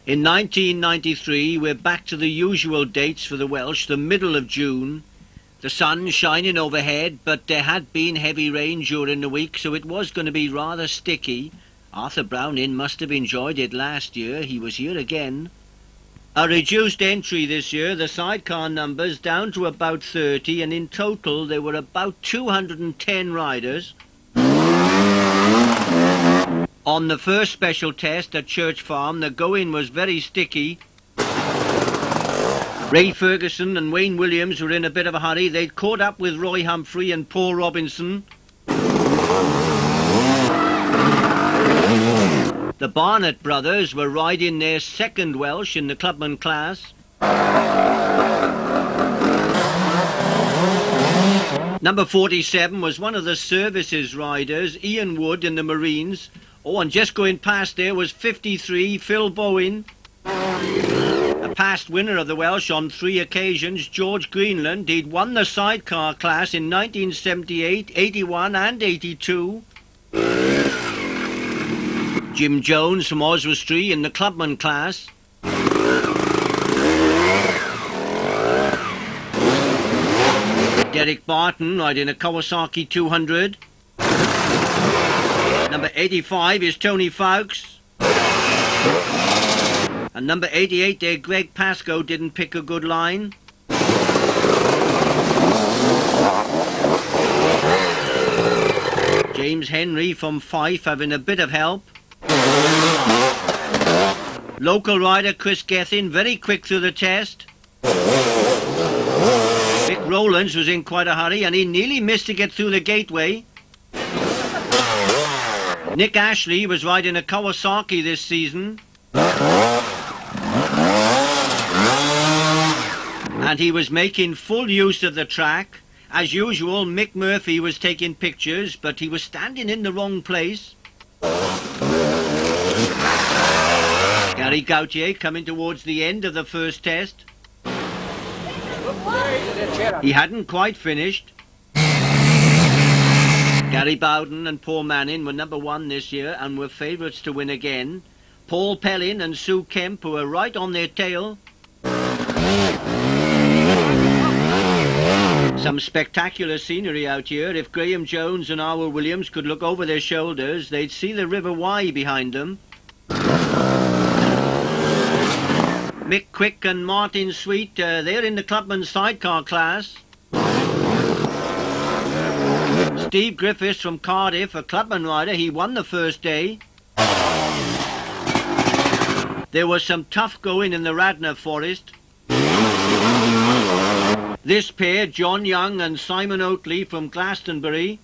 In 1993, we're back to the usual dates for the Welsh, the middle of June. The sun shining overhead, but there had been heavy rain during the week, so it was going to be rather sticky. Arthur Browning must have enjoyed it last year. He was here again. A reduced entry this year, the sidecar numbers down to about 30, and in total there were about 210 riders. On the first special test at Church Farm, the going was very sticky. Ray Ferguson and Wayne Williams were in a bit of a hurry. They'd caught up with Roy Humphrey and Paul Robinson. The Barnett brothers were riding their second Welsh in the clubman class. Number 47 was one of the services riders, Ian Wood in the Marines. Oh, and just going past there was 53, Phil Bowen. A past winner of the Welsh on 3 occasions, George Greenland. He'd won the sidecar class in 1978, 81 and 82. Jim Jones from Oswestry in the clubman class. Derek Barton riding a Kawasaki 200. Number 85 is Tony Fowkes. And number 88 there, Greg Pascoe, didn't pick a good line. James Henry from Fife having a bit of help. Local rider Chris Gethin, very quick through the test. Vic Rowlands was in quite a hurry and he nearly missed to get through the gateway. Nick Ashley was riding a Kawasaki this season. And he was making full use of the track. As usual, Mick Murphy was taking pictures, but he was standing in the wrong place. Gary Gautier coming towards the end of the first test. He hadn't quite finished. Gary Bowden and Paul Manning were number 1 this year and were favourites to win again. Paul Pellin and Sue Kemp, who were right on their tail. Some spectacular scenery out here. If Graham Jones and Arwell Williams could look over their shoulders, they'd see the River Wye behind them. Mick Quick and Martin Sweet, they're in the clubman sidecar class. Steve Griffiths from Cardiff, a clubman rider, he won the first day. There was some tough going in the Radnor Forest. This pair, John Young and Simon Oatley from Glastonbury.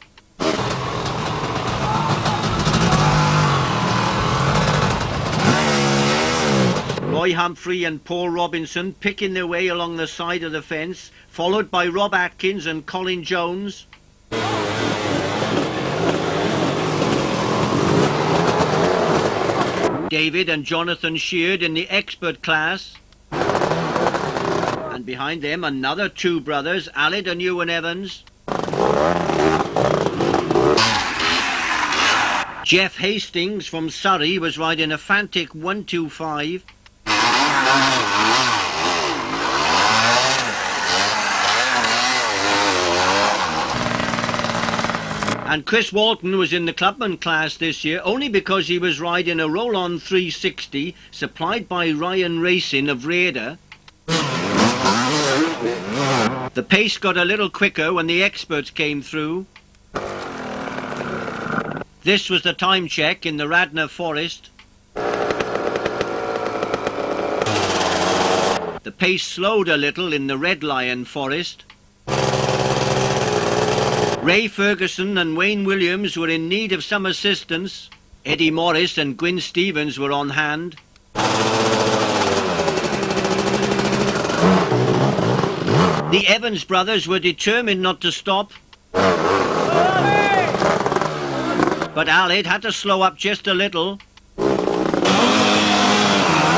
Roy Humphrey and Paul Robinson picking their way along the side of the fence, followed by Rob Atkins and Colin Jones. David and Jonathan Sheard in the expert class. And behind them another 2 brothers, Aled and Ewan Evans. Jeff Hastings from Surrey was riding a Fantic 125. And Chris Walton was in the clubman class this year only because he was riding a roll-on 360 supplied by Ryan Racing of Raider. The pace got a little quicker when the experts came through. This was the time check in the Radnor Forest. The pace slowed a little in the Red Lion Forest. Ray Ferguson and Wayne Williams were in need of some assistance. Eddie Morris and Gwyn Stevens were on hand. The Evans brothers were determined not to stop. But Aled had to slow up just a little.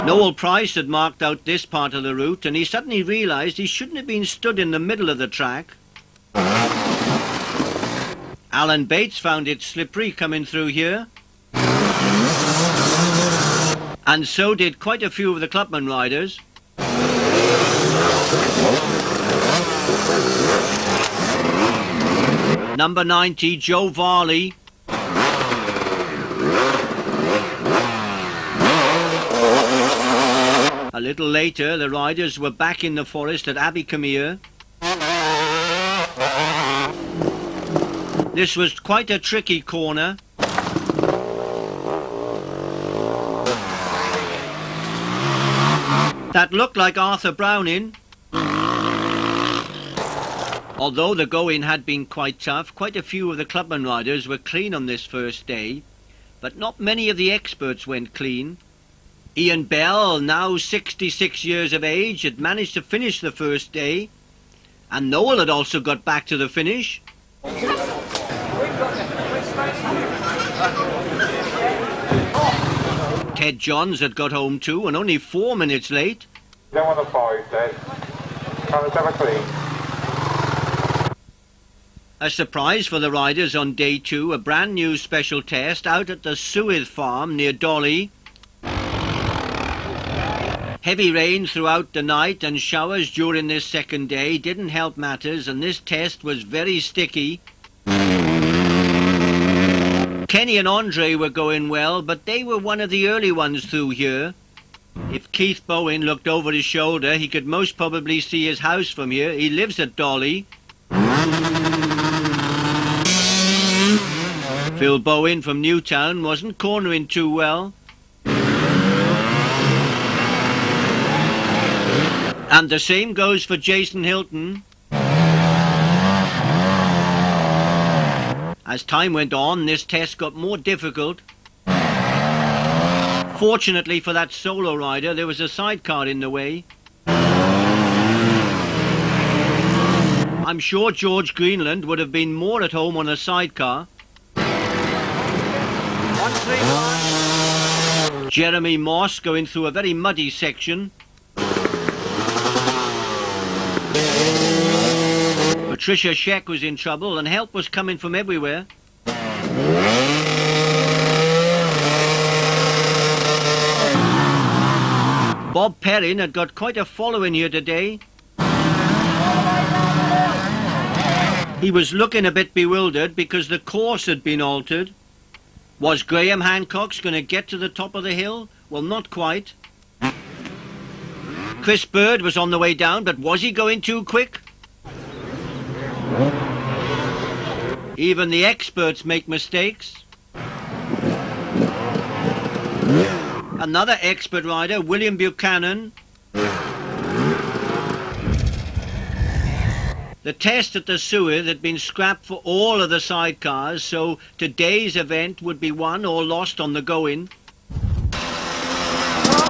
Noel Price had marked out this part of the route and he suddenly realised he shouldn't have been stood in the middle of the track. Alan Bates found it slippery coming through here. And so did quite a few of the clubman riders. Number 90, Joe Varley. A little later, the riders were back in the forest at Abercomere. This was quite a tricky corner. That looked like Arthur Browning. Although the going had been quite tough, quite a few of the clubman riders were clean on this first day, but not many of the experts went clean. Ian Bell, now 66 years of age, had managed to finish the first day, and Noel had also got back to the finish. Ted Johns had got home too, and only 4 minutes late. Don't want the 5, Ted. Let's have a clean. A surprise for the riders on day 2, a brand new special test out at the Suith farm near Dolly. Heavy rain throughout the night and showers during this second day didn't help matters, and this test was very sticky. Kenny and Andre were going well, but they were one of the early ones through here. If Keith Bowen looked over his shoulder, he could most probably see his house from here. He lives at Dolly. Phil Bowen from Newtown wasn't cornering too well. And the same goes for Jason Hilton. As time went on, this test got more difficult. Fortunately for that solo rider, there was a sidecar in the way. I'm sure George Greenland would have been more at home on a sidecar. 1-3-1. Jeremy Moss going through a very muddy section. Patricia Scheck was in trouble and help was coming from everywhere. Bob Perrin had got quite a following here today. He was looking a bit bewildered because the course had been altered. Was Graham Hancock's going to get to the top of the hill? Well, not quite. Chris Bird was on the way down, but was he going too quick? Even the experts make mistakes. Another expert rider, William Buchanan. The test at the Suith had been scrapped for all of the sidecars, so today's event would be won or lost on the going.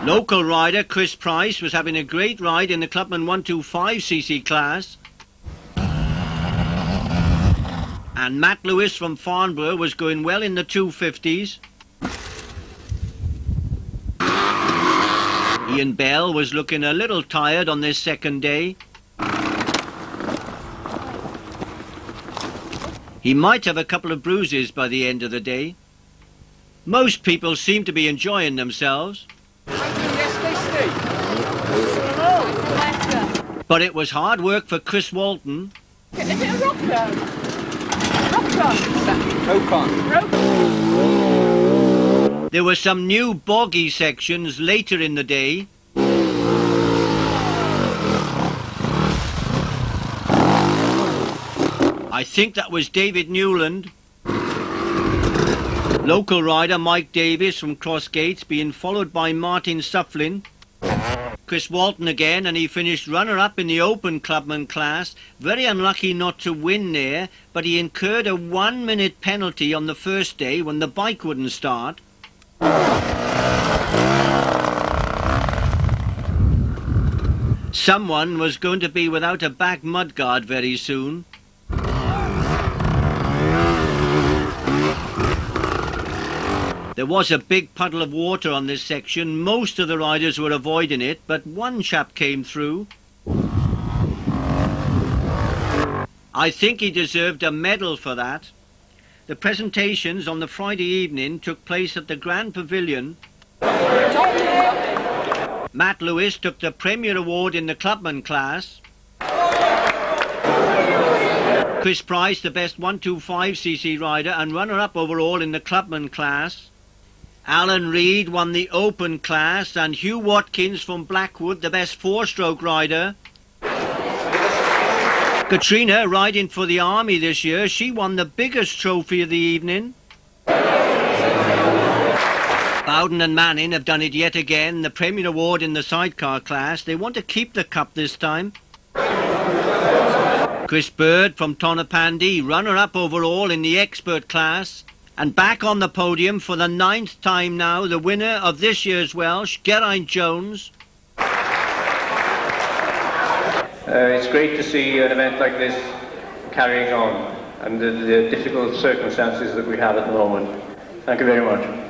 Local rider Chris Price was having a great ride in the Clubman 125cc class. And Matt Lewis from Farnborough was going well in the 250s. Ian Bell was looking a little tired on this second day. He might have a couple of bruises by the end of the day. Most people seem to be enjoying themselves. But it was hard work for Chris Walton. Is it a rock zone? There were some new boggy sections later in the day. I think that was David Newland. Local rider Mike Davis from Crossgates being followed by Martin Sufflin. Chris Walton again, and he finished runner-up in the Open Clubman class. Very unlucky not to win there, but he incurred a 1-minute penalty on the first day when the bike wouldn't start. Someone was going to be without a back mudguard very soon. There was a big puddle of water on this section. Most of the riders were avoiding it, but one chap came through. I think he deserved a medal for that. The presentations on the Friday evening took place at the Grand Pavilion. Matt Lewis took the Premier Award in the Clubman class. Chris Price, the best 125cc rider and runner-up overall in the Clubman class. Alan Reid won the Open class, and Hugh Watkins from Blackwood, the best four-stroke rider. Katrina, riding for the Army this year, she won the biggest trophy of the evening. Bowden and Manning have done it yet again, the Premier Award in the sidecar class. They want to keep the cup this time. Chris Bird from Tonopandi, runner-up overall in the expert class. And back on the podium for the 9th time now, the winner of this year's Welsh, Geraint Jones. It's great to see an event like this carrying on, and the difficult circumstances that we have at the moment. Thank you very much.